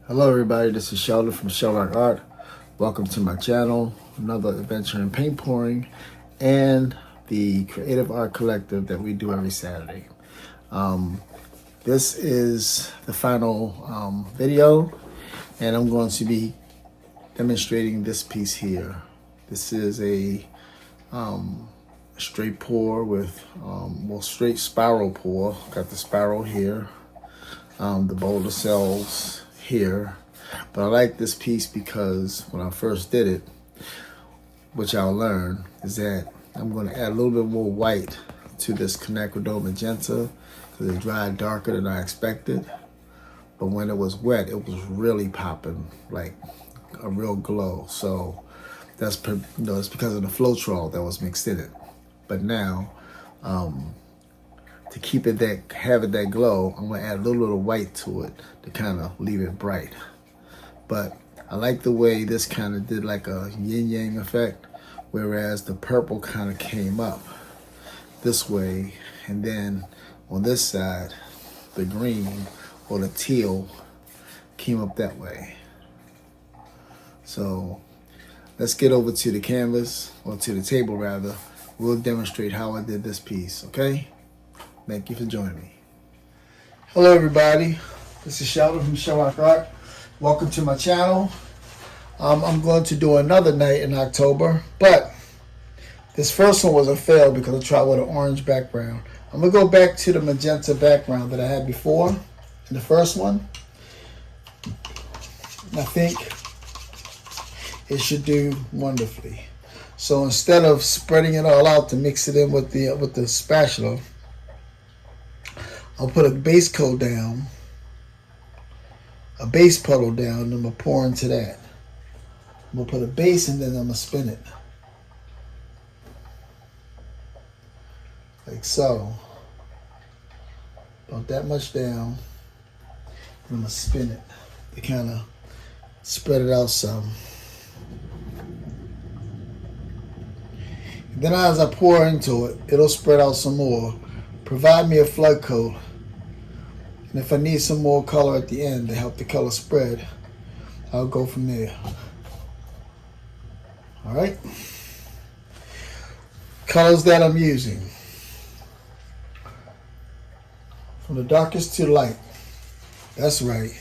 Hello everybody, this is Sheldon from Sheldon Art. Welcome to my channel, another adventure in paint pouring and the Creative Art Collective that we do every Saturday. This is the final video, and I'm going to be demonstrating this piece here. This is a straight pour with, straight spiral pour. Got the spiral here, the boulder cells here. But I like this piece because when I first did it, which I'll learn, is that I'm going to add a little bit more white to this quinacridone magenta because it dried darker than I expected. But when it was wet, it was really popping, like a real glow. So that's it's because of the Floetrol that was mixed in it. But now, to keep it have it that glow, I'm gonna add a little white to it to kind of leave it bright. But I like the way this kind of did like a yin-yang effect, whereas the purple kind of came up this way, and then on this side, the green or the teal came up that way. So let's get over to the canvas, or to the table rather. We'll demonstrate how I did this piece, okay? Thank you for joining me. Hello everybody, this is Sheldon from Sheldon Art. Welcome to my channel. I'm going to do another night in October, but this first one was a fail because I tried with an orange background. I'm gonna go back to the magenta background that I had before in the first one. I think it should do wonderfully. So instead of spreading it all out to mix it in with the spatula, I'll put a base coat down, a base puddle down, and I'm gonna pour into that. I'm gonna put a base and then I'm gonna spin it. Like so. About that much down. And I'm gonna spin it to kind of spread it out some. Then as I pour into it, it'll spread out some more. Provide me a flood coat. And if I need some more color at the end to help the color spread, I'll go from there. All right. Colors that I'm using. From the darkest to the light. That's right.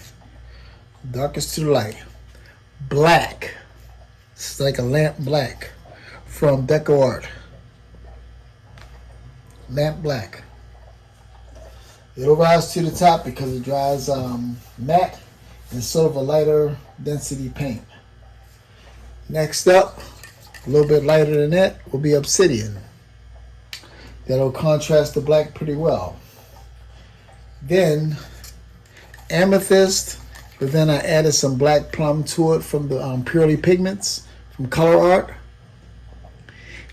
Darkest to the light. Black. It's like a lamp black from Deco Art. Lamp black. It'll rise to the top because it dries matte and sort of a lighter density paint. Next up, a little bit lighter than that, will be obsidian. That'll contrast the black pretty well. Then amethyst, but then I added some black plum to it from the Purely Pigments from Color Art.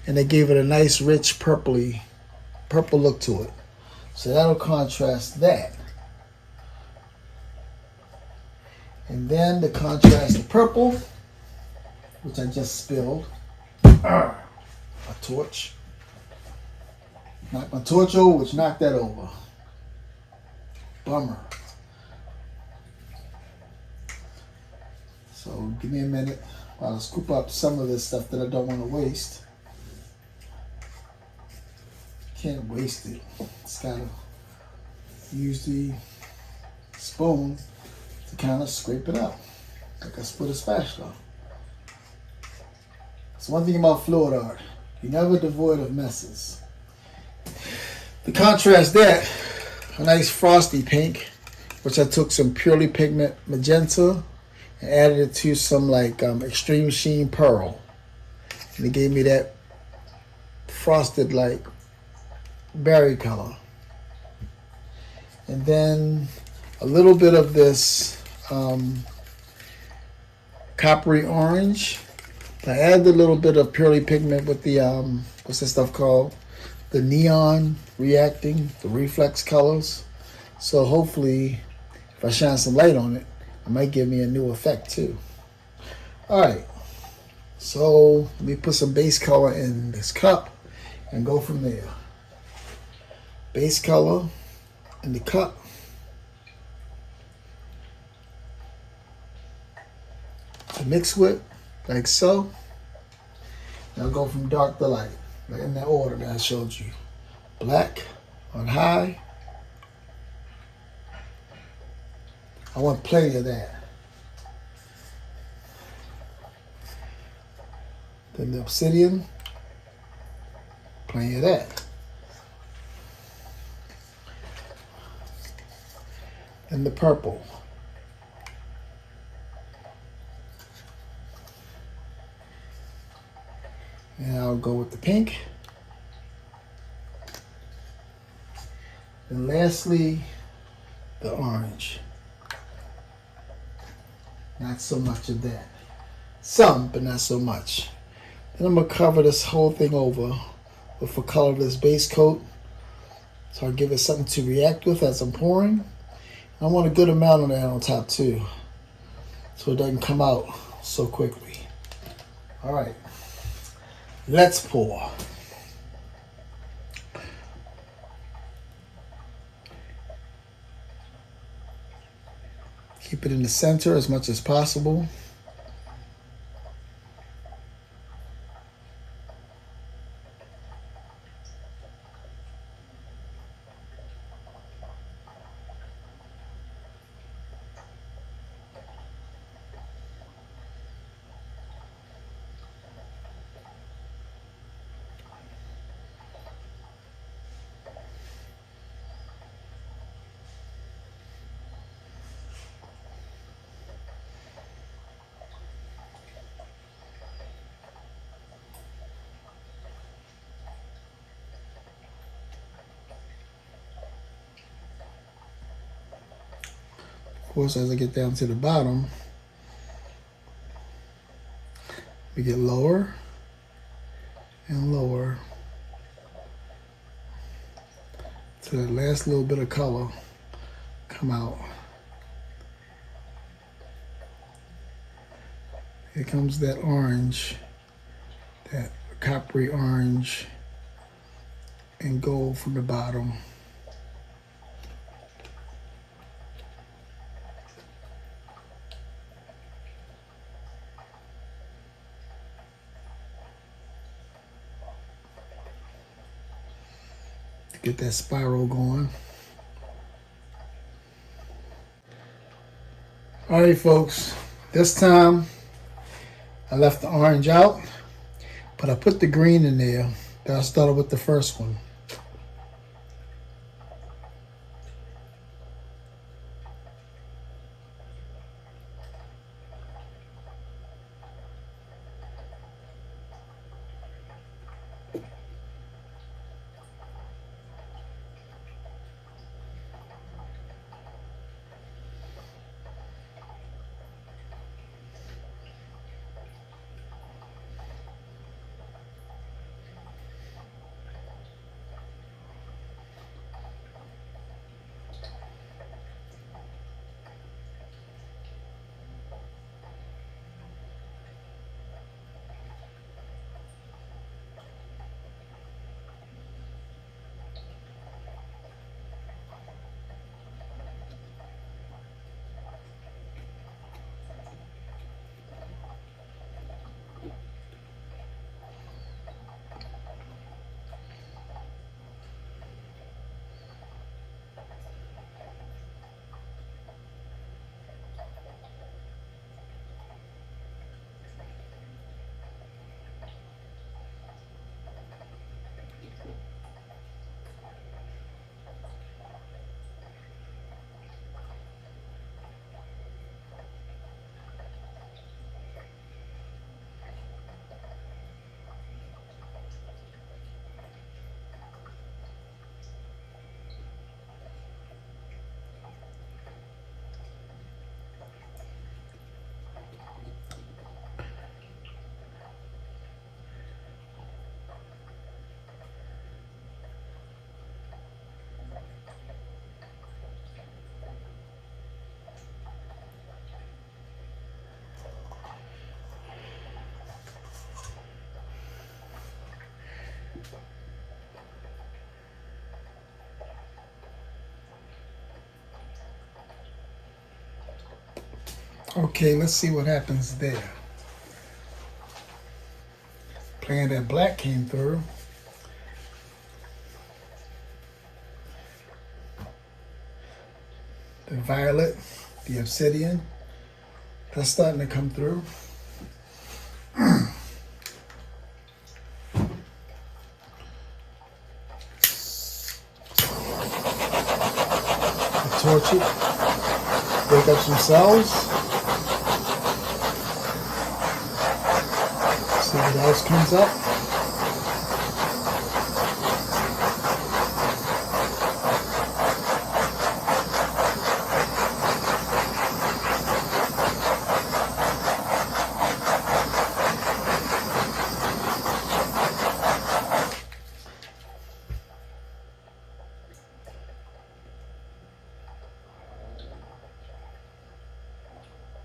And they gave it a nice rich purple look to it. So that'll contrast that. And then to contrast the purple, which I just spilled, a torch. Knocked my torch over, which knocked that over. Bummer. So give me a minute while I scoop up some of this stuff that I don't want to waste. Can't waste it. Just gotta use the spoon to kind of scrape it out, like I put a spatula. So one thing about fluid art, you're never devoid of messes. To contrast that, a nice frosty pink, which I took some Purely Pigment magenta and added it to some like extreme sheen pearl, and it gave me that frosted like berry color. And then a little bit of this coppery orange. I added a little bit of Purely Pigment with the what's this stuff called, the neon reacting, the reflex colors. So hopefully if I shine some light on it, it might give me a new effect too. All right, so let me put some base color in this cup and go from there. Base color in the cup. to mix with, like so. And I'll go from dark to light, like in that order that I showed you. Black on high. I want plenty of that. Then the obsidian, plenty of that. And the purple. And I'll go with the pink. And lastly, the orange. Not so much of that. Some, but not so much. Then I'm going to cover this whole thing over with a colorless base coat. So I'll give it something to react with as I'm pouring. I want a good amount of that on top too, so it doesn't come out so quickly. All right, let's pour. Keep it in the center as much as possible. Of course, as I get down to the bottom, we get lower and lower to that last little bit of color come out. Here comes that orange, that coppery orange and gold from the bottom. Get that spiral going. All right, folks, this time I left the orange out, but I put the green in there that I started with the first one. Okay, let's see what happens there. Playing that black came through. The violet, the obsidian, that's starting to come through. Torch it, wake up some cells. See what else comes up.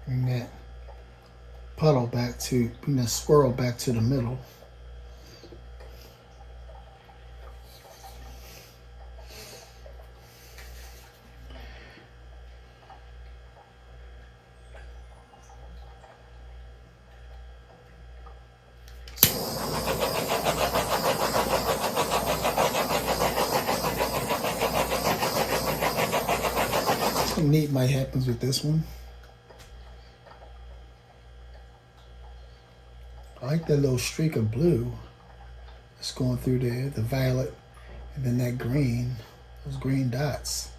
Bring that puddle back to, bring that swirl back to the middle. Something neat might happen with this one. I like that little streak of blue that's going through there, the violet, and then that green, those green dots.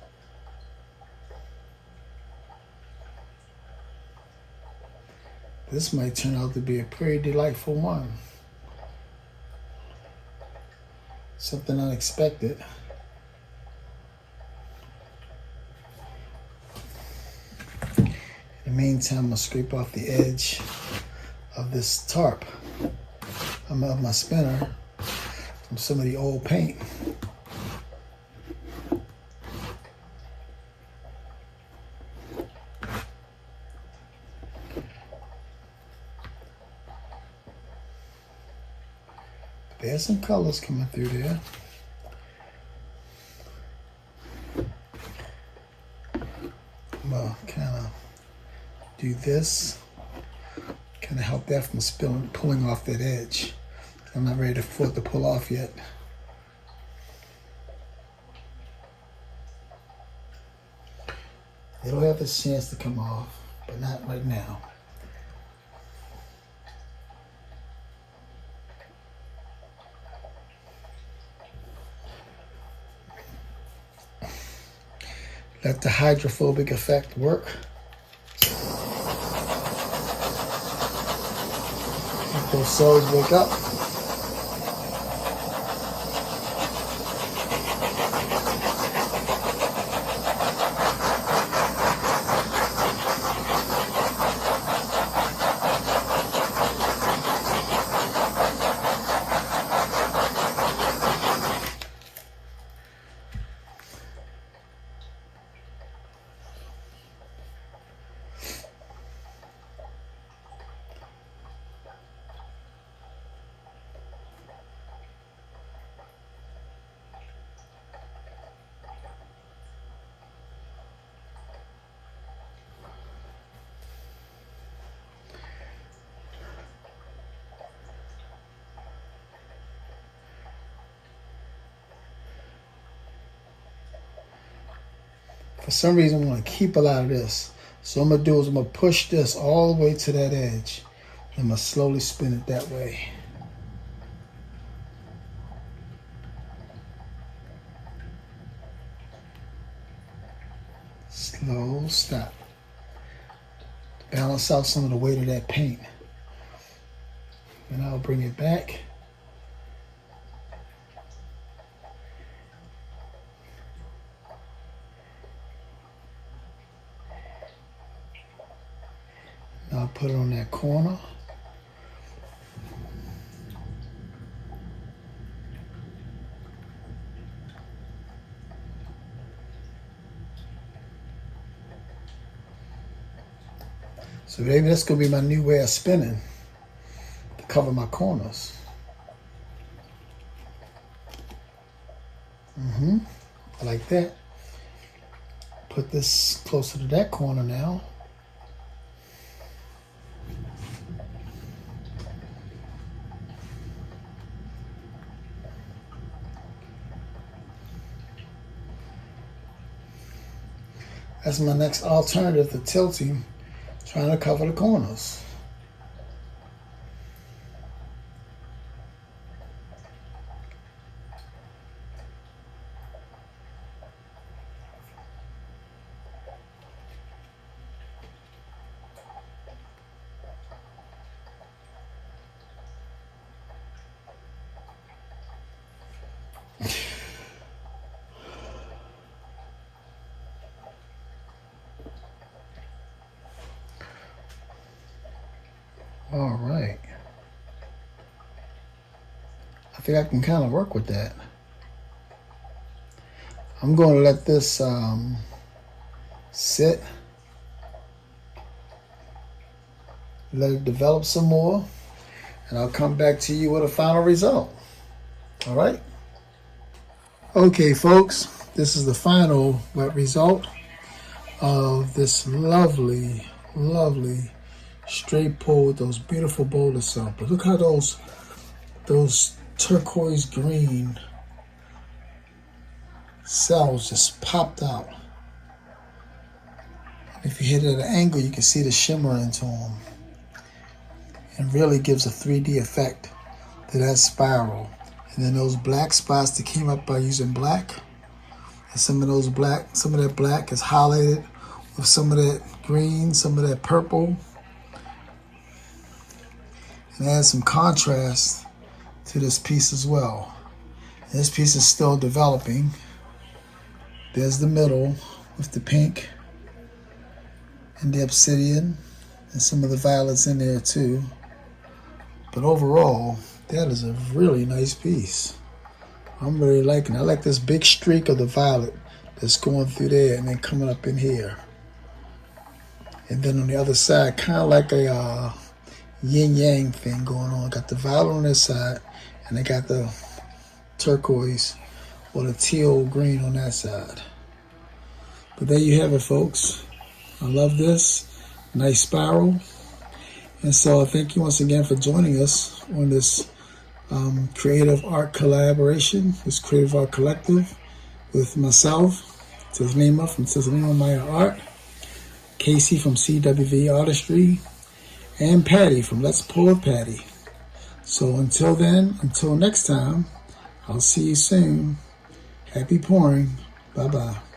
This might turn out to be a pretty delightful one. Something unexpected. In the meantime, I'm gonna scrape off the edge of this tarp. I'm of my spinner from some of the old paint. There's some colors coming through there. I'm gonna kind of do this, kind of help that from pulling off that edge. I'm not ready for it to pull off yet. It'll have its chance to come off, but not right now. Let the hydrophobic effect work. Let those cells wake up. For some reason, I want to keep a lot of this. So what I'm going to do is I'm going to push this all the way to that edge. I'm going to slowly spin it that way. Slow stop. Balance out some of the weight of that paint. And I'll bring it back. I'll put it on that corner. So maybe that's going to be my new way of spinning to cover my corners. I like that. Put this closer to that corner now. That's my next alternative to tilting, trying to cover the corners. All right. I think I can kind of work with that. I'm going to let this sit. Let it develop some more. And I'll come back to you with a final result. All right? Okay, folks. This is the final wet result of this lovely, lovely straight pull with those beautiful boulder cells. But look how those turquoise green cells just popped out. If you hit it at an angle, you can see the shimmer into them. And really gives a 3D effect to that spiral. And then those black spots that came up by using black, and some of that black is highlighted with some of that green, some of that purple. And add some contrast to this piece as well. And this piece is still developing. There's the middle with the pink and the obsidian and some of the violets in there too. But overall, that is a really nice piece. I'm really liking it. I like this big streak of the violet that's going through there and then coming up in here. And then on the other side, kind of like a yin-yang thing going on. Got the violet on this side, and they got the turquoise or the teal green on that side. But there you have it, folks. I love this. Nice spiral. And so I thank you once again for joining us on this creative art collaboration, this creative art collective with myself, Tiznima from Tiznima Maya Art, Casey from CWV Artistry, and Patty from Let's Pull with Patty. So until then, until next time, I'll see you soon. Happy pouring. Bye-bye.